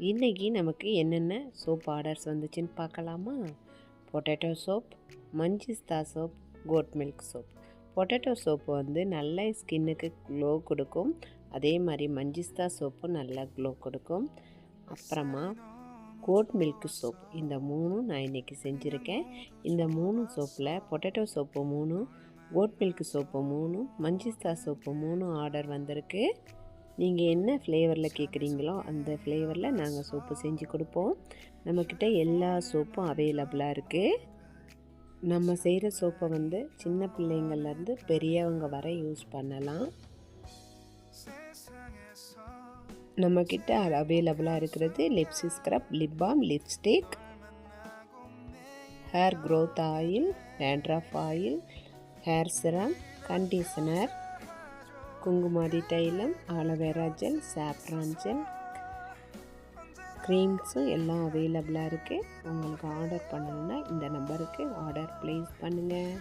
இன்றைக்கி நமக்கு என்னென்ன சோப் ஆர்டர்ஸ் வந்துச்சுன்னு பார்க்கலாமா? Potato soap, manjistha soap, goat milk soap. Potato soap வந்து நல்ல ஸ்கின்னுக்கு க்ளோ கொடுக்கும். அதே மாதிரி மஞ்சிஸ்தா சோப்பும் நல்லா க்ளோ கொடுக்கும். அப்புறமா கோட் மில்க் சோப், இந்த மூணும் நான் இன்றைக்கி செஞ்சுருக்கேன். இந்த 3 சோப்பில் potato soap 3, goat milk soap 3, manjistha soap 3 order வந்திருக்கு. நீங்கள் என்ன ஃப்ளேவரில் கேட்குறீங்களோ அந்த ஃப்ளேவரில் நாங்கள் சோப்பு செஞ்சு கொடுப்போம். நம்மக்கிட்ட எல்லா சோப்பும் அவைலபிளாக இருக்குது. நம்ம செய்கிற சோப்பை வந்து சின்ன பிள்ளைங்கள்லேருந்து பெரியவங்க வரை யூஸ் பண்ணலாம். நம்மக்கிட்ட அவைலபிளாக இருக்கிறது லிப்ஸி scrub, lip balm, lipstick, hair growth oil, dandruff oil, hair serum, conditioner, kumkumadi thailam, aloe vera gel, saffron gel, க்ரீம்ஸும் எல்லாம் அவைலபிளாக இருக்குது. உங்களுக்கு ஆர்டர் பண்ணணுன்னா இந்த நம்பருக்கு ஆர்டர் ப்ளேஸ் பண்ணுங்கள்.